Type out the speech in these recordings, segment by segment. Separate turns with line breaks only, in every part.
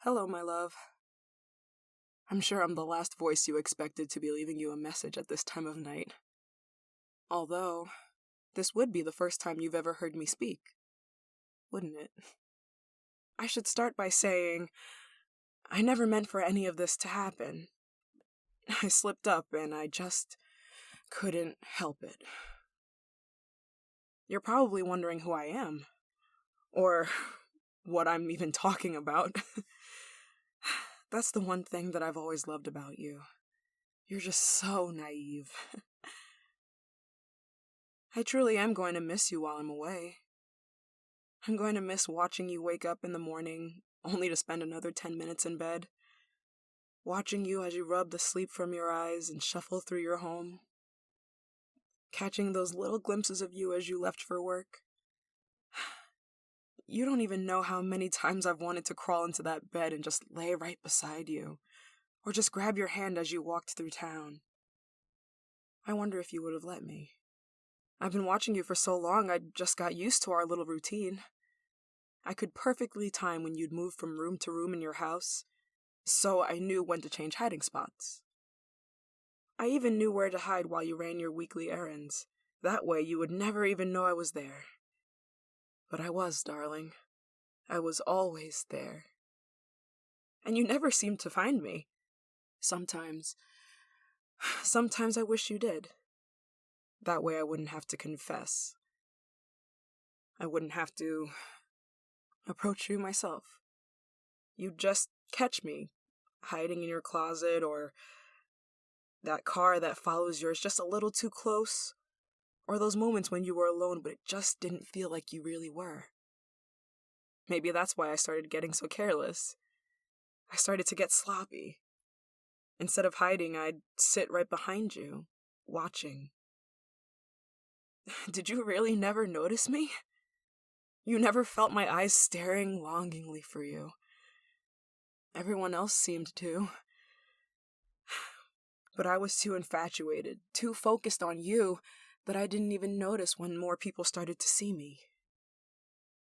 Hello, my love. I'm sure I'm the last voice you expected to be leaving you a message at this time of night. Although, this would be the first time you've ever heard me speak, wouldn't it? I should start by saying, I never meant for any of this to happen. I slipped up and I just couldn't help it. You're probably wondering who I am, or what I'm even talking about. That's the one thing that I've always loved about you. You're just so naive. I truly am going to miss you while I'm away. I'm going to miss watching you wake up in the morning, only to spend another 10 minutes in bed. Watching you as you rub the sleep from your eyes and shuffle through your home. Catching those little glimpses of you as you left for work. You don't even know how many times I've wanted to crawl into that bed and just lay right beside you, or just grab your hand as you walked through town. I wonder if you would have let me. I've been watching you for so long, I just got used to our little routine. I could perfectly time when you'd move from room to room in your house, so I knew when to change hiding spots. I even knew where to hide while you ran your weekly errands. That way you would never even know I was there. But I was, darling. I was always there. And you never seemed to find me. Sometimes I wish you did. That way I wouldn't have to confess. I wouldn't have to approach you myself. You'd just catch me, hiding in your closet, or that car that follows yours just a little too close, or those moments when you were alone but it just didn't feel like you really were. Maybe that's why I started getting so careless. I started to get sloppy. Instead of hiding, I'd sit right behind you, watching. Did you really never notice me? You never felt my eyes staring longingly for you. Everyone else seemed to. But I was too infatuated, too focused on you, that I didn't even notice when more people started to see me.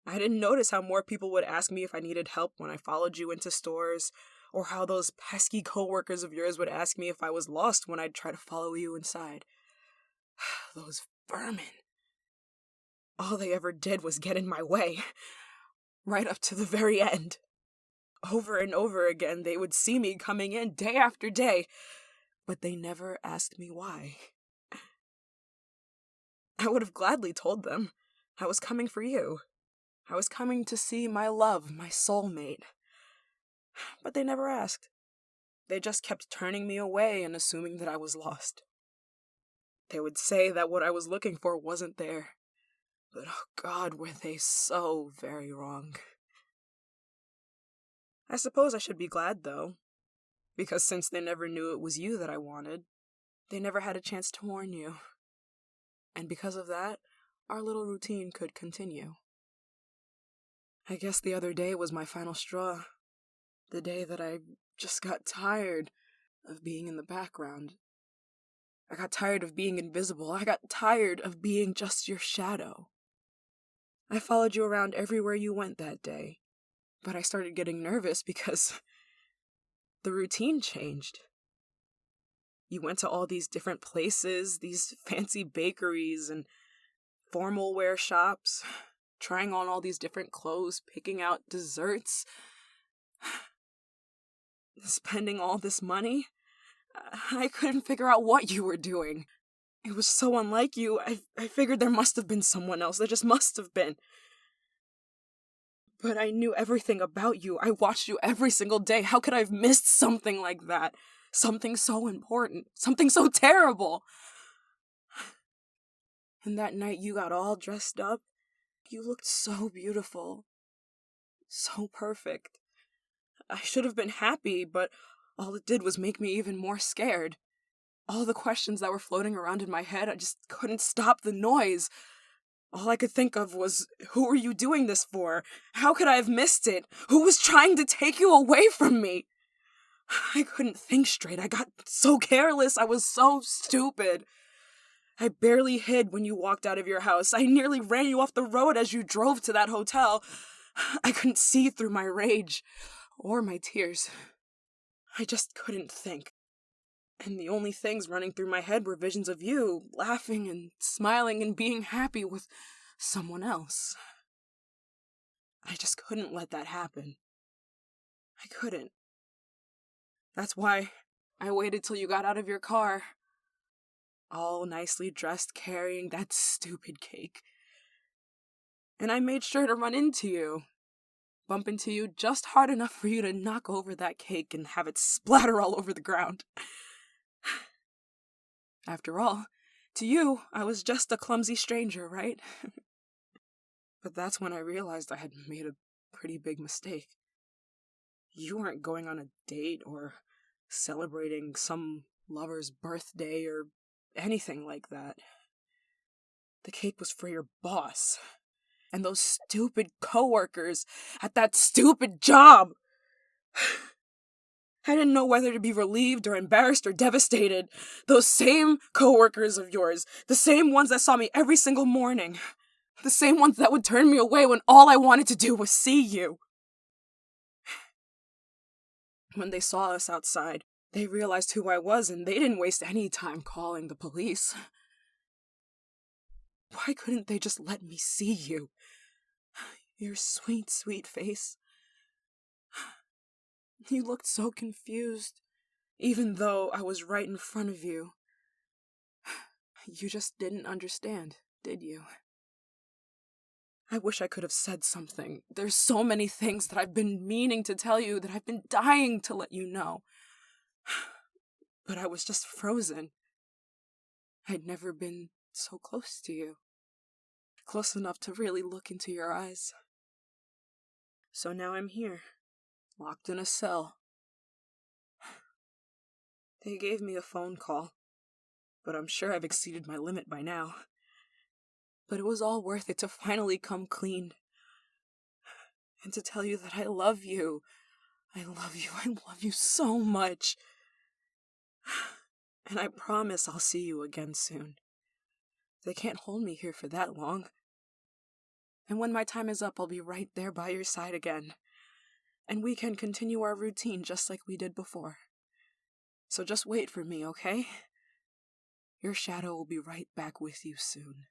I didn't notice how more people would ask me if I needed help when I followed you into stores, or how those pesky coworkers of yours would ask me if I was lost when I'd try to follow you inside. Those vermin. All they ever did was get in my way, right up to the very end. Over and over again, they would see me coming in day after day, but they never asked me why. I would have gladly told them. I was coming for you. I was coming to see my love, my soulmate. But they never asked. They just kept turning me away and assuming that I was lost. They would say that what I was looking for wasn't there. But oh God, were they so very wrong. I suppose I should be glad, though. Because since they never knew it was you that I wanted, they never had a chance to warn you. And because of that, our little routine could continue. I guess the other day was my final straw. The day that I just got tired of being in the background. I got tired of being invisible. I got tired of being just your shadow. I followed you around everywhere you went that day, but I started getting nervous because the routine changed. You went to all these different places, these fancy bakeries and formal wear shops, trying on all these different clothes, picking out desserts, spending all this money. I couldn't figure out what you were doing. It was so unlike you, I figured there must have been someone else. There just must have been. But I knew everything about you. I watched you every single day. How could I have missed something like that? Something so important. Something so terrible. And that night you got all dressed up. You looked so beautiful. So perfect. I should have been happy, but all it did was make me even more scared. All the questions that were floating around in my head, I just couldn't stop the noise. All I could think of was, who were you doing this for? How could I have missed it? Who was trying to take you away from me? I couldn't think straight. I got so careless. I was so stupid. I barely hid when you walked out of your house. I nearly ran you off the road as you drove to that hotel. I couldn't see through my rage. or my tears. I just couldn't think. And the only things running through my head were visions of you, laughing and smiling and being happy with someone else. I just couldn't let that happen. I couldn't. That's why I waited till you got out of your car, all nicely dressed, carrying that stupid cake. And I made sure to run into you, bump into you just hard enough for you to knock over that cake and have it splatter all over the ground. After all, to you, I was just a clumsy stranger, right? But that's when I realized I had made a pretty big mistake. You weren't going on a date or celebrating some lover's birthday or anything like that. The cake was for your boss and those stupid coworkers at that stupid job. I didn't know whether to be relieved or embarrassed or devastated. Those same coworkers of yours, the same ones that saw me every single morning, the same ones that would turn me away when all I wanted to do was see you. When they saw us outside, they realized who I was and they didn't waste any time calling the police. Why couldn't they just let me see you? Your sweet, sweet face. You looked so confused, even though I was right in front of you. You just didn't understand, did you? I wish I could have said something. There's so many things that I've been meaning to tell you, that I've been dying to let you know. But I was just frozen. I'd never been so close to you. Close enough to really look into your eyes. So now I'm here, locked in a cell. They gave me a phone call, but I'm sure I've exceeded my limit by now. But it was all worth it to finally come clean. And to tell you that I love you. I love you. I love you so much. And I promise I'll see you again soon. They can't hold me here for that long. And when my time is up, I'll be right there by your side again. And we can continue our routine just like we did before. So just wait for me, okay? Your shadow will be right back with you soon.